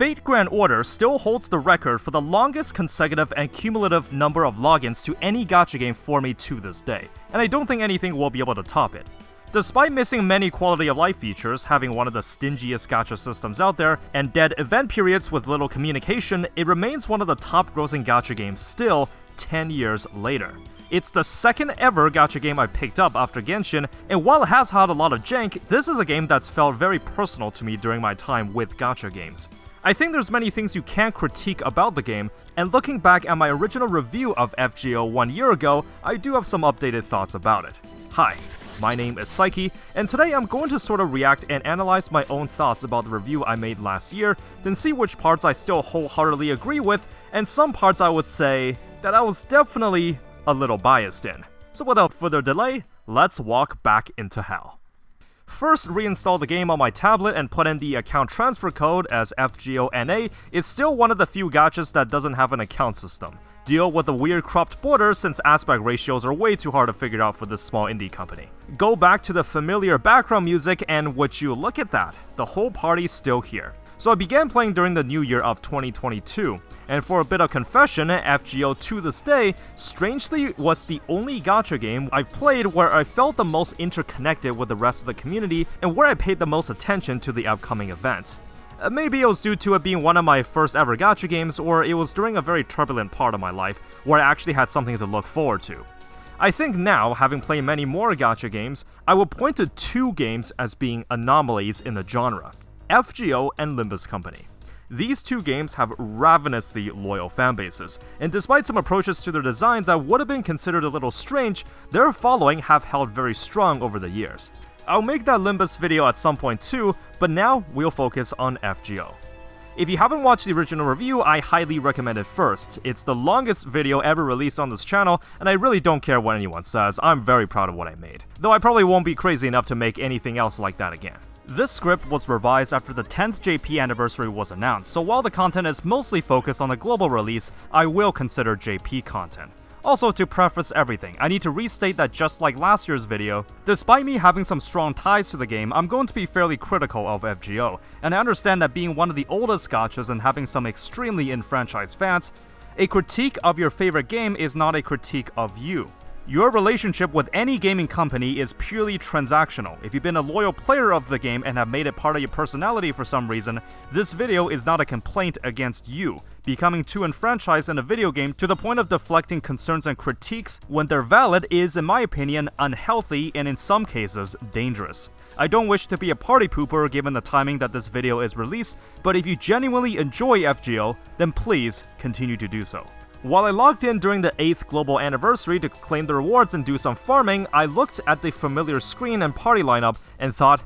Fate Grand Order still holds the record for the longest consecutive and cumulative number of logins to any gacha game for me to this day, and I don't think anything will be able to top it. Despite missing many quality of life features, having one of the stingiest gacha systems out there, and dead event periods with little communication, it remains one of the top grossing gacha games still 10 years later. It's the second ever gacha game I picked up after Genshin, and while it has had a lot of jank, this is a game that's felt very personal to me during my time with gacha games. I think there's many things you can critique about the game, and looking back at my original review of FGO 1 year ago, I do have some updated thoughts about it. Hi, my name is Psyche, and today I'm going to sort of react and analyze my own thoughts about the review I made last year, then see which parts I still wholeheartedly agree with, and some parts I would say that I was definitely a little biased in. So without further delay, let's walk back into hell. First, reinstall the game on my tablet and put in the account transfer code, as FGO-NA is still one of the few gachas that doesn't have an account system. Deal with the weird cropped borders since aspect ratios are way too hard to figure out for this small indie company. Go back to the familiar background music and would you look at that, the whole party's still here. So I began playing during the new year of 2022, and for a bit of confession, FGO to this day, strangely was the only gacha game I've played where I felt the most interconnected with the rest of the community and where I paid the most attention to the upcoming events. Maybe it was due to it being one of my first ever gacha games, or it was during a very turbulent part of my life where I actually had something to look forward to. I think now, having played many more gacha games, I will point to two games as being anomalies in the genre: FGO and Limbus Company. These two games have ravenously loyal fanbases, and despite some approaches to their designs that would have been considered a little strange, their following have held very strong over the years. I'll make that Limbus video at some point too, but now we'll focus on FGO. If you haven't watched the original review, I highly recommend it first. It's the longest video ever released on this channel, and I really don't care what anyone says, I'm very proud of what I made. Though I probably won't be crazy enough to make anything else like that again. This script was revised after the 10th JP anniversary was announced, so while the content is mostly focused on the global release, I will consider JP content. Also, to preface everything, I need to restate that just like last year's video, despite me having some strong ties to the game, I'm going to be fairly critical of FGO, and I understand that being one of the oldest gachas and having some extremely enfranchised fans, a critique of your favorite game is not a critique of you. Your relationship with any gaming company is purely transactional. If you've been a loyal player of the game and have made it part of your personality for some reason, this video is not a complaint against you. Becoming too enfranchised in a video game to the point of deflecting concerns and critiques when they're valid is, in my opinion, unhealthy and in some cases, dangerous. I don't wish to be a party pooper given the timing that this video is released, but if you genuinely enjoy FGO, then please continue to do so. While I logged in during the 8th global anniversary to claim the rewards and do some farming, I looked at the familiar screen and party lineup and thought,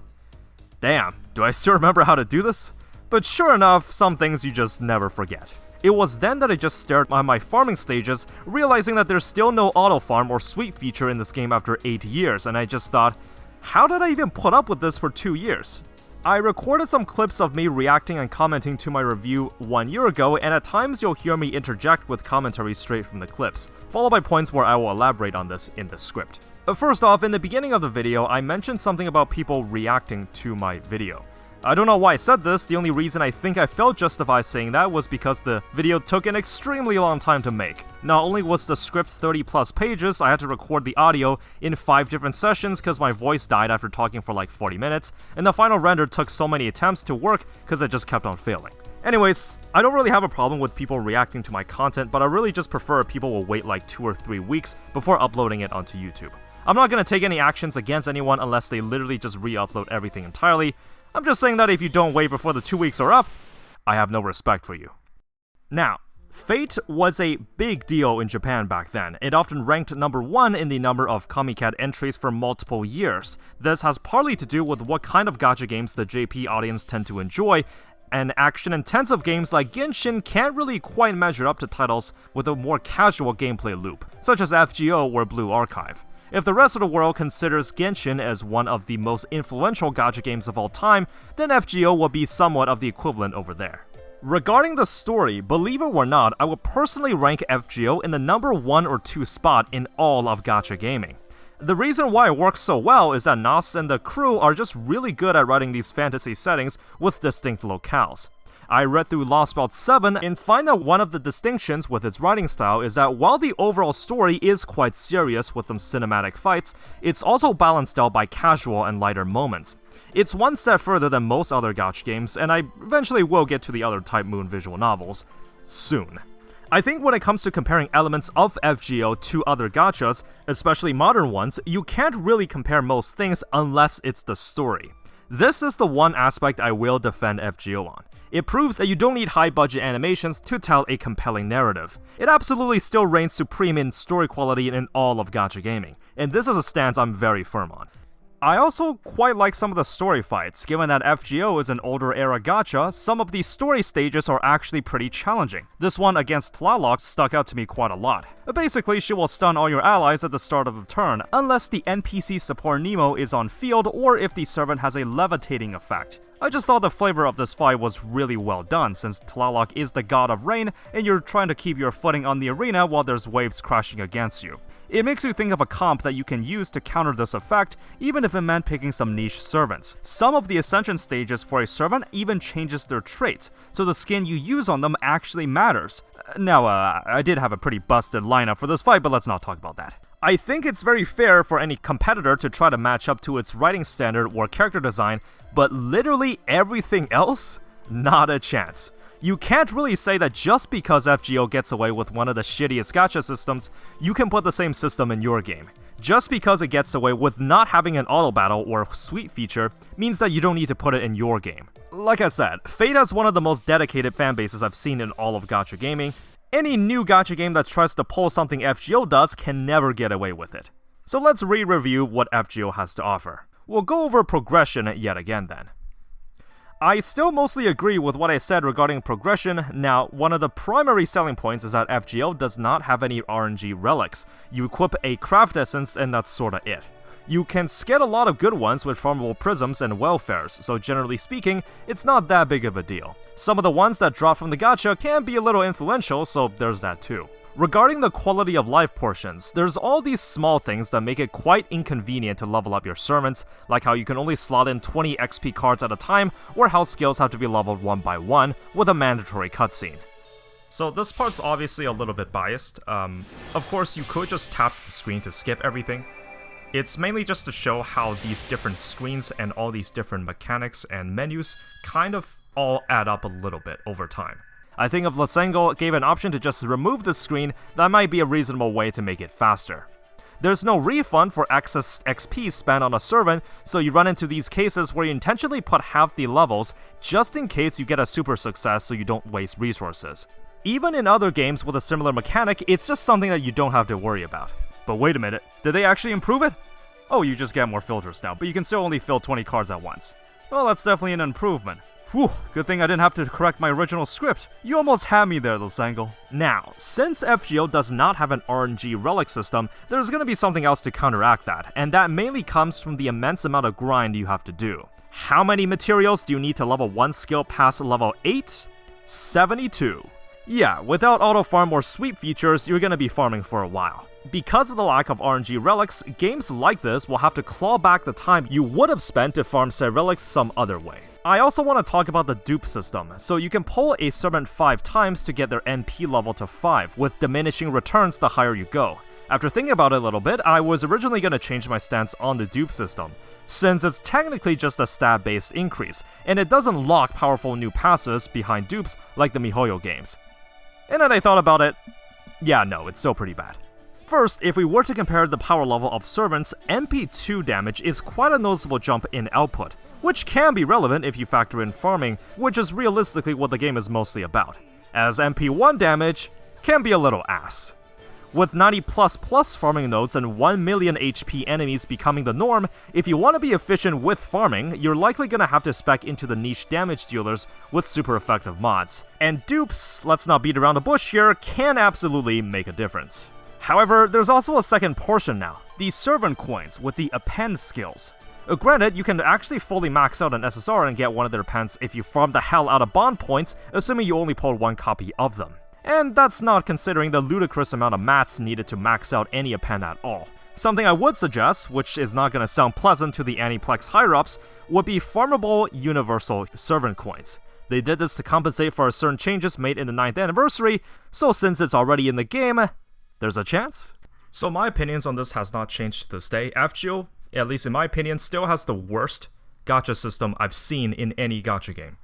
damn, do I still remember how to do this? But sure enough, some things you just never forget. It was then that I just stared at my farming stages, realizing that there's still no auto farm or sweep feature in this game after 8 years, and I just thought, how did I even put up with this for 2 years? I recorded some clips of me reacting and commenting to my review 1 year ago, and at times you'll hear me interject with commentary straight from the clips, followed by points where I will elaborate on this in the script. But first off, in the beginning of the video, I mentioned something about people reacting to my video. I don't know why I said this, the only reason I think I felt justified saying that was because the video took an extremely long time to make. Not only was the script 30 plus pages, I had to record the audio in 5 different sessions because my voice died after talking for like 40 minutes, and the final render took so many attempts to work because it just kept on failing. Anyways, I don't really have a problem with people reacting to my content, but I really just prefer if people will wait like 2 or 3 weeks before uploading it onto YouTube. I'm not going to take any actions against anyone unless they literally just re-upload everything entirely. I'm just saying that if you don't wait before the 2 weeks are up, I have no respect for you. Now, Fate was a big deal in Japan back then. It often ranked number 1 in the number of Comicat entries for multiple years. This has partly to do with what kind of gacha games the JP audience tend to enjoy, and action-intensive games like Genshin can't really quite measure up to titles with a more casual gameplay loop, such as FGO or Blue Archive. If the rest of the world considers Genshin as one of the most influential gacha games of all time, then FGO will be somewhat of the equivalent over there. Regarding the story, believe it or not, I would personally rank FGO in the number 1 or 2 spot in all of gacha gaming. The reason why it works so well is that Nas and the crew are just really good at writing these fantasy settings with distinct locales. I read through Lost Belt 7 and find that one of the distinctions with its writing style is that while the overall story is quite serious with some cinematic fights, it's also balanced out by casual and lighter moments. It's one step further than most other gacha games, and I eventually will get to the other Type Moon visual novels soon. I think when it comes to comparing elements of FGO to other gachas, especially modern ones, you can't really compare most things unless it's the story. This is the one aspect I will defend FGO on. It proves that you don't need high-budget animations to tell a compelling narrative. It absolutely still reigns supreme in story quality in all of gacha gaming, and this is a stance I'm very firm on. I also quite like some of the story fights. Given that FGO is an older era gacha, some of the story stages are actually pretty challenging. This one against Tlaloc stuck out to me quite a lot. Basically, she will stun all your allies at the start of the turn, unless the NPC support Nemo is on field or if the servant has a levitating effect. I just thought the flavor of this fight was really well done, since Tlaloc is the god of rain and you're trying to keep your footing on the arena while there's waves crashing against you. It makes you think of a comp that you can use to counter this effect, even if it meant picking some niche servants. Some of the ascension stages for a servant even changes their traits, so the skin you use on them actually matters. Now, I did have a pretty busted lineup for this fight, but let's not talk about that. I think it's very fair for any competitor to try to match up to its writing standard or character design, but literally everything else? Not a chance. You can't really say that just because FGO gets away with one of the shittiest gacha systems, you can put the same system in your game. Just because it gets away with not having an auto battle or sweep feature means that you don't need to put it in your game. Like I said, Fate has one of the most dedicated fanbases I've seen in all of gacha gaming. Any new gacha game that tries to pull something FGO does can never get away with it. So let's re-review what FGO has to offer. We'll go over progression yet again then. I still mostly agree with what I said regarding progression. Now, one of the primary selling points is that FGO does not have any RNG relics. You equip a craft essence and that's sorta it. You can get a lot of good ones with farmable prisms and welfares, so generally speaking, it's not that big of a deal. Some of the ones that drop from the gacha can be a little influential, so there's that too. Regarding the quality of life portions, there's all these small things that make it quite inconvenient to level up your servants, like how you can only slot in 20 XP cards at a time, or how skills have to be leveled one by one, with a mandatory cutscene. So this part's obviously a little bit biased. Of course, you could just tap the screen to skip everything. It's mainly just to show how these different screens and all these different mechanics and menus kind of all add up a little bit over time. I think if Lasengo gave an option to just remove the screen, that might be a reasonable way to make it faster. There's no refund for excess XP spent on a servant, so you run into these cases where you intentionally put half the levels just in case you get a super success so you don't waste resources. Even in other games with a similar mechanic, it's just something that you don't have to worry about. But wait a minute, did they actually improve it? Oh, you just get more filters now, but you can still only fill 20 cards at once. Well, that's definitely an improvement. Whew, good thing I didn't have to correct my original script. You almost had me there, Lasengo. Now, since FGO does not have an RNG relic system, there's gonna be something else to counteract that, and that mainly comes from the immense amount of grind you have to do. How many materials do you need to level one skill past level 8? 72. Yeah, without auto farm or sweep features, you're gonna be farming for a while. Because of the lack of RNG relics, games like this will have to claw back the time you would have spent to farm said relics some other way. I also want to talk about the dupe system. So you can pull a servant 5 times to get their NP level to 5, with diminishing returns the higher you go. After thinking about it a little bit, I was originally going to change my stance on the dupe system, since it's technically just a stat-based increase, and it doesn't lock powerful new passives behind dupes like the MiHoYo games. And then I thought about it, yeah, no, it's still pretty bad. First, if we were to compare the power level of servants, MP2 damage is quite a noticeable jump in output, which can be relevant if you factor in farming, which is realistically what the game is mostly about, as MP1 damage can be a little ass. With 90++ farming nodes and 1 million HP enemies becoming the norm, if you want to be efficient with farming, you're likely gonna have to spec into the niche damage dealers with super effective mods. And dupes, let's not beat around the bush here, can absolutely make a difference. However, there's also a second portion now, the servant coins with the append skills. Granted, you can actually fully max out an SSR and get one of their appends if you farm the hell out of bond points, assuming you only pulled one copy of them. And that's not considering the ludicrous amount of mats needed to max out any append at all. Something I would suggest, which is not going to sound pleasant to the Aniplex higher-ups, would be farmable universal servant coins. They did this to compensate for certain changes made in the 9th anniversary, so since it's already in the game, there's a chance. So my opinions on this has not changed to this day. FGO, at least in my opinion, still has the worst gacha system I've seen in any gacha game.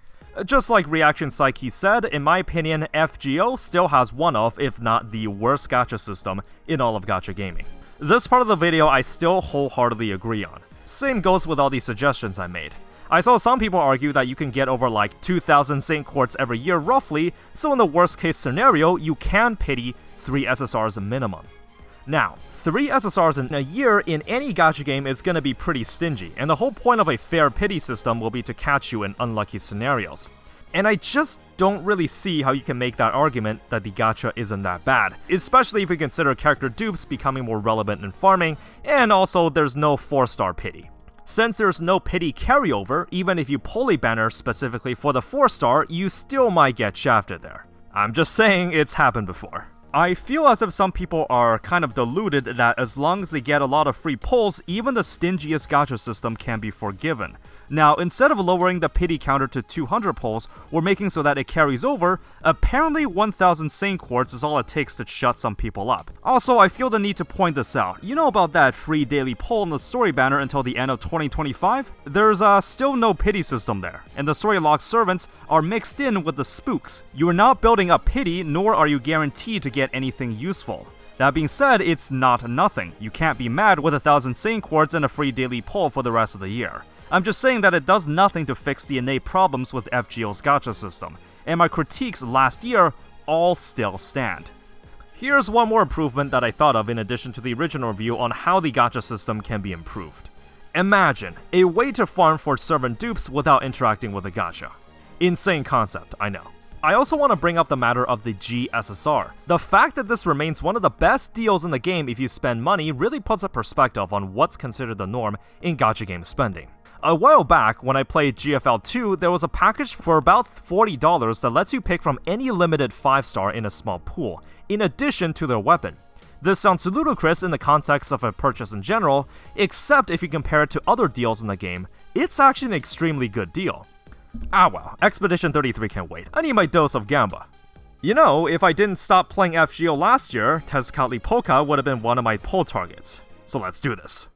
Just like Reaction Psyche said, in my opinion, FGO still has one of, if not the worst gacha system in all of gacha gaming. This part of the video I still wholeheartedly agree on. Same goes with all these suggestions I made. I saw some people argue that you can get over like 2,000 Saint Quartz every year roughly, so in the worst case scenario, you can pity 3 SSRs minimum. Now, 3 SSRs in a year in any gacha game is gonna be pretty stingy, and the whole point of a fair pity system will be to catch you in unlucky scenarios. And I just don't really see how you can make that argument that the gacha isn't that bad, especially if you consider character dupes becoming more relevant in farming, and also there's no 4-star pity. Since there's no pity carryover, even if you pull a banner specifically for the 4-star, you still might get shafted there. I'm just saying it's happened before. I feel as if some people are kind of deluded that as long as they get a lot of free pulls, even the stingiest gacha system can be forgiven. Now, instead of lowering the pity counter to 200 pulls, or making so that it carries over, apparently 1000 Saint Quartz is all it takes to shut some people up. Also, I feel the need to point this out. You know about that free daily pull in the story banner until the end of 2025? There's still no pity system there, and the story log servants are mixed in with the spooks. You are not building up pity, nor are you guaranteed to get anything useful. That being said, it's not nothing. You can't be mad with 1000 Saint Quartz and a free daily pull for the rest of the year. I'm just saying that it does nothing to fix the innate problems with FGO's gacha system, and my critiques last year all still stand. Here's one more improvement that I thought of in addition to the original review on how the gacha system can be improved. Imagine a way to farm for servant dupes without interacting with a gacha. Insane concept, I know. I also want to bring up the matter of the GSSR. The fact that this remains one of the best deals in the game if you spend money really puts a perspective on what's considered the norm in gacha game spending. A while back, when I played GFL 2, there was a package for about $40 that lets you pick from any limited 5-star in a small pool, in addition to their weapon. This sounds ludicrous in the context of a purchase in general, except if you compare it to other deals in the game, it's actually an extremely good deal. Ah well, Expedition 33 can wait. I need my dose of Gamba. You know, if I didn't stop playing FGO last year, Tezcatli Polka would have been one of my pull targets. So let's do this.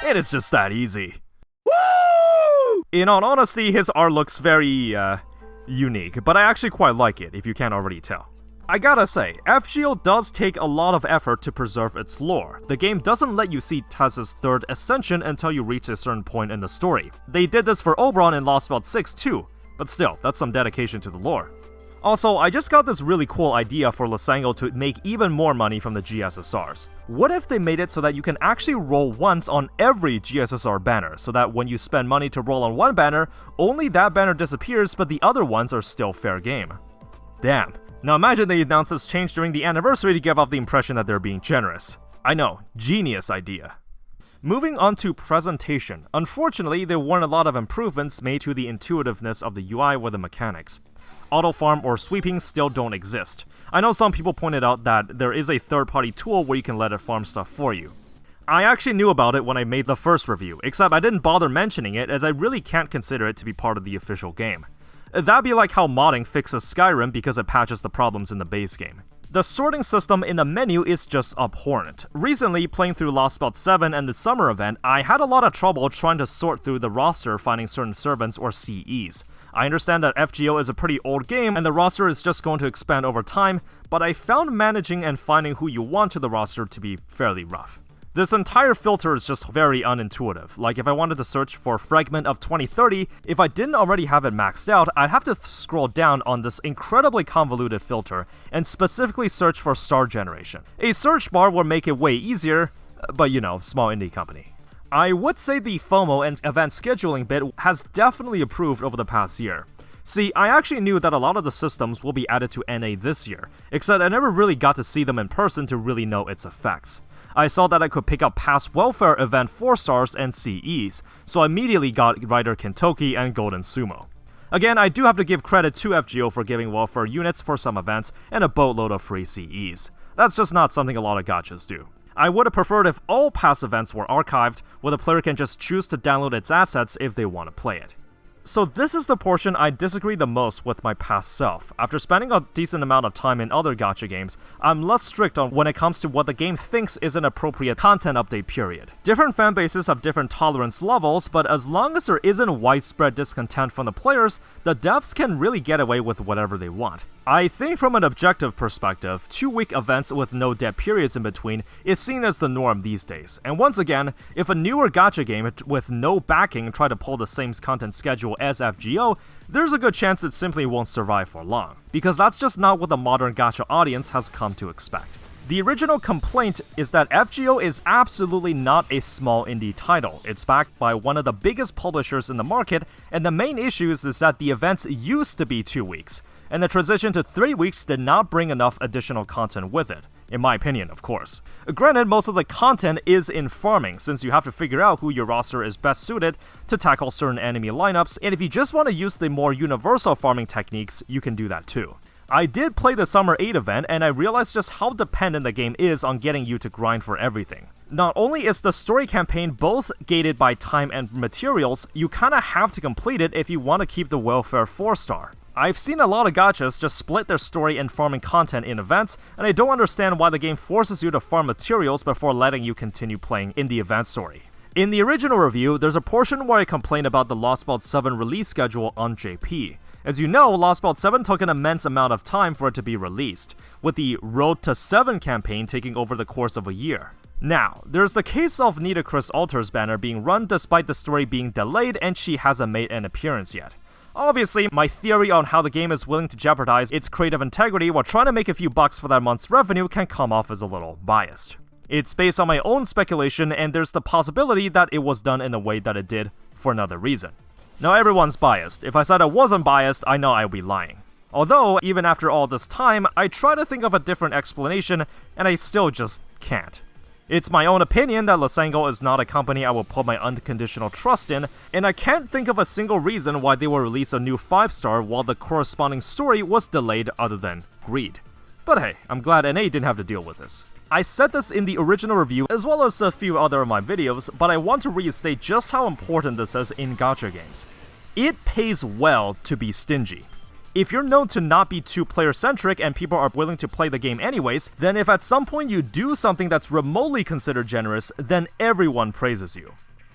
It is just that easy. Woo! In all honesty, his art looks very, unique, but I actually quite like it, if you can't already tell. I gotta say, FGO does take a lot of effort to preserve its lore. The game doesn't let you see Tez's third ascension until you reach a certain point in the story. They did this for Oberon in Lost Belt 6 too, but still, that's some dedication to the lore. Also, I just got this really cool idea for Lysango to make even more money from the GSSRs. What if they made it so that you can actually roll once on every GSSR banner, so that when you spend money to roll on one banner, only that banner disappears but the other ones are still fair game? Damn. Now imagine they announced this change during the anniversary to give off the impression that they're being generous. I know, genius idea. Moving on to presentation. Unfortunately, there weren't a lot of improvements made to the intuitiveness of the UI or the mechanics. Auto farm or sweeping still don't exist. I know some people pointed out that there is a third-party tool where you can let it farm stuff for you. I actually knew about it when I made the first review, except I didn't bother mentioning it as I really can't consider it to be part of the official game. That'd be like how modding fixes Skyrim because it patches the problems in the base game. The sorting system in the menu is just abhorrent. Recently, playing through Lost Belt 7 and the summer event, I had a lot of trouble trying to sort through the roster finding certain servants or CEs. I understand that FGO is a pretty old game and the roster is just going to expand over time, but I found managing and finding who you want to the roster to be fairly rough. This entire filter is just very unintuitive. Like if I wanted to search for Fragment of 2030, if I didn't already have it maxed out, I'd have to scroll down on this incredibly convoluted filter and specifically search for star generation. A search bar would make it way easier, but you know, small indie company. I would say the FOMO and event scheduling bit has definitely improved over the past year. See, I actually knew that a lot of the systems will be added to NA this year, except I never really got to see them in person to really know its effects. I saw that I could pick up past welfare event 4-stars and CEs, so I immediately got Rider Kentucky and Golden Sumo. Again, I do have to give credit to FGO for giving welfare units for some events and a boatload of free CEs. That's just not something a lot of gachas do. I would have preferred if all past events were archived, where the player can just choose to download its assets if they want to play it. So this is the portion I disagree the most with my past self. After spending a decent amount of time in other gacha games, I'm less strict on when it comes to what the game thinks is an appropriate content update period. Different fanbases have different tolerance levels, but as long as there isn't widespread discontent from the players, the devs can really get away with whatever they want. I think from an objective perspective, 2-week events with no dead periods in between is seen as the norm these days. And once again, if a newer gacha game with no backing try to pull the same content schedule as FGO, there's a good chance it simply won't survive for long, because that's just not what the modern gacha audience has come to expect. The original complaint is that FGO is absolutely not a small indie title. It's backed by one of the biggest publishers in the market, and the main issue is that the events used to be 2 weeks, and the transition to 3 weeks did not bring enough additional content with it. In my opinion, of course. Granted, most of the content is in farming, since you have to figure out who your roster is best suited to tackle certain enemy lineups, and if you just want to use the more universal farming techniques, you can do that too. I did play the Summer 8 event, and I realized just how dependent the game is on getting you to grind for everything. Not only is the story campaign both gated by time and materials, you kinda have to complete it if you want to keep the welfare 4-star. I've seen a lot of gachas just split their story and farming content in events, and I don't understand why the game forces you to farm materials before letting you continue playing in the event story. In the original review, there's a portion where I complain about the Lost Belt 7 release schedule on JP. As you know, Lost Belt 7 took an immense amount of time for it to be released, with the Road to 7 campaign taking over the course of a year. Now, there's the case of Nitocris Alter's banner being run despite the story being delayed and she hasn't made an appearance yet. Obviously, my theory on how the game is willing to jeopardize its creative integrity while trying to make a few bucks for that month's revenue can come off as a little biased. It's based on my own speculation, and there's the possibility that it was done in the way that it did for another reason. Now, everyone's biased. If I said I wasn't biased, I know I'd be lying. Although, even after all this time, I try to think of a different explanation, and I still just can't. It's my own opinion that Lysango is not a company I will put my unconditional trust in, and I can't think of a single reason why they will release a new 5-star while the corresponding story was delayed other than greed. But hey, I'm glad NA didn't have to deal with this. I said this in the original review as well as a few other of my videos, but I want to restate just how important this is in gacha games. It pays well to be stingy. If you're known to not be too player-centric and people are willing to play the game anyways, then if at some point you do something that's remotely considered generous, then everyone praises you.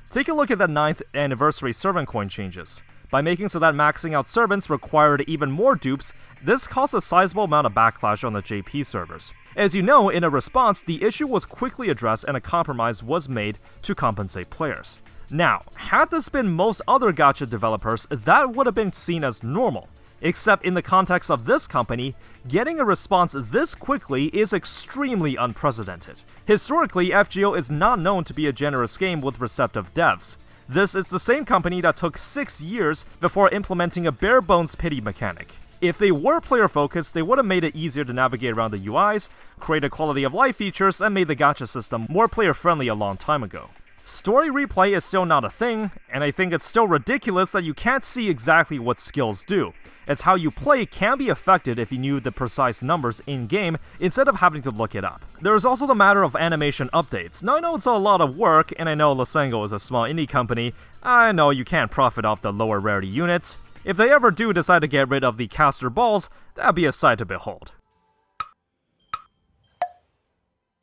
Take a look at the 9th anniversary servant coin changes. By making so that maxing out servants required even more dupes, this caused a sizable amount of backlash on the JP servers. As you know, in a response, the issue was quickly addressed and a compromise was made to compensate players. Now, had this been most other gacha developers, that would have been seen as normal. Except in the context of this company, getting a response this quickly is extremely unprecedented. Historically, FGO is not known to be a generous game with receptive devs. This is the same company that took 6 years before implementing a bare-bones pity mechanic. If they were player-focused, they would have made it easier to navigate around the UIs, created quality-of-life features, and made the gacha system more player-friendly a long time ago. Story replay is still not a thing, and I think it's still ridiculous that you can't see exactly what skills do, as how you play can be affected if you knew the precise numbers in-game instead of having to look it up. There is also the matter of animation updates. Now I know it's a lot of work, and I know Lysango is a small indie company. I know you can't profit off the lower rarity units. If they ever do decide to get rid of the caster balls, that'd be a sight to behold.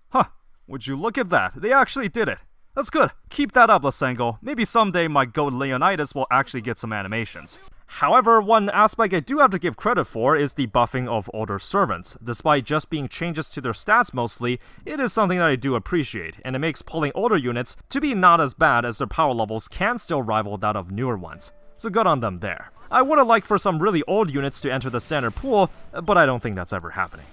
Huh, would you look at that, they actually did it. That's good. Keep that up, Lysango. Maybe someday my goat Leonidas will actually get some animations. However, one aspect I do have to give credit for is the buffing of older servants. Despite just being changes to their stats mostly, it is something that I do appreciate, and it makes pulling older units to be not as bad as their power levels can still rival that of newer ones. So good on them there. I would have liked for some really old units to enter the standard pool, but I don't think that's ever happening.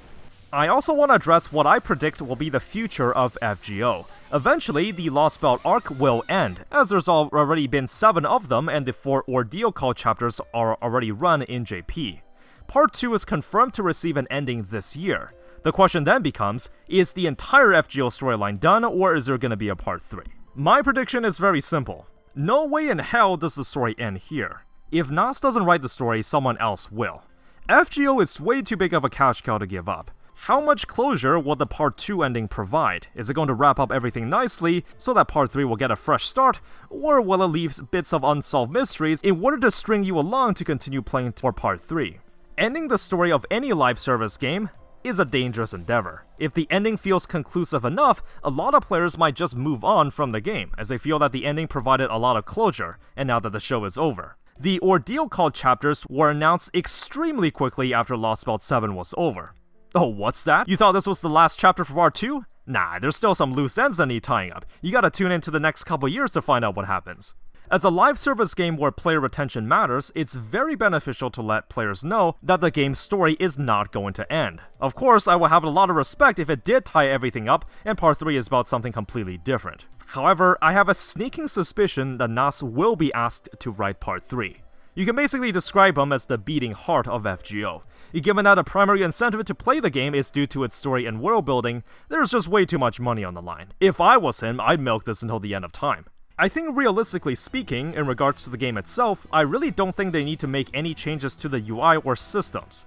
I also want to address what I predict will be the future of FGO. Eventually, the Lost Belt arc will end, as there's already been 7 of them and the 4 Ordeal Call chapters are already run in JP. Part 2 is confirmed to receive an ending this year. The question then becomes, is the entire FGO storyline done, or is there going to be a part 3? My prediction is very simple. No way in hell does the story end here. If Nas doesn't write the story, someone else will. FGO is way too big of a cash cow to give up. How much closure will the Part 2 ending provide? Is it going to wrap up everything nicely so that Part 3 will get a fresh start, or will it leave bits of unsolved mysteries in order to string you along to continue playing for Part 3? Ending the story of any live service game is a dangerous endeavor. If the ending feels conclusive enough, a lot of players might just move on from the game, as they feel that the ending provided a lot of closure, and now that the show is over. The Ordeal Call chapters were announced extremely quickly after Lost Belt 7 was over. Oh, what's that? You thought this was the last chapter for Part 2? Nah, there's still some loose ends that need tying up. You gotta tune into the next couple years to find out what happens. As a live service game where player retention matters, it's very beneficial to let players know that the game's story is not going to end. Of course, I would have a lot of respect if it did tie everything up and Part 3 is about something completely different. However, I have a sneaking suspicion that Nas will be asked to write Part 3. You can basically describe him as the beating heart of FGO. Given that a primary incentive to play the game is due to its story and world building, there's just way too much money on the line. If I was him, I'd milk this until the end of time. I think realistically speaking, in regards to the game itself, I really don't think they need to make any changes to the UI or systems.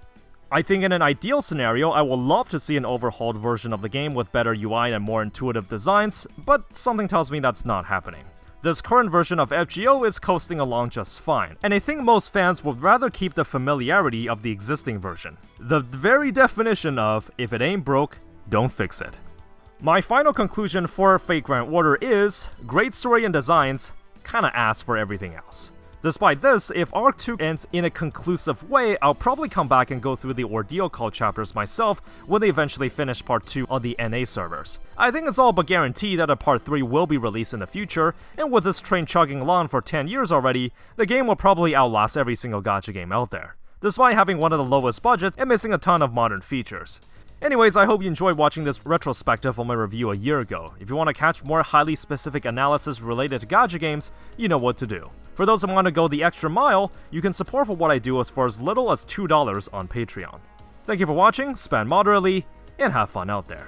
I think in an ideal scenario, I would love to see an overhauled version of the game with better UI and more intuitive designs, but something tells me that's not happening. This current version of FGO is coasting along just fine, and I think most fans would rather keep the familiarity of the existing version. The very definition of, if it ain't broke, don't fix it. My final conclusion for Fate Grand Order is, great story and designs, kinda ass for everything else. Despite this, if Arc 2 ends in a conclusive way, I'll probably come back and go through the Ordeal Call chapters myself when they eventually finish Part 2 on the NA servers. I think it's all but guaranteed that a Part 3 will be released in the future, and with this train chugging along for 10 years already, the game will probably outlast every single gacha game out there, despite having one of the lowest budgets and missing a ton of modern features. Anyways, I hope you enjoyed watching this retrospective on my review a year ago. If you want to catch more highly specific analysis related to gacha games, you know what to do. For those who want to go the extra mile, you can support for what I do for as little as $2 on Patreon. Thank you for watching, spend moderately, and have fun out there.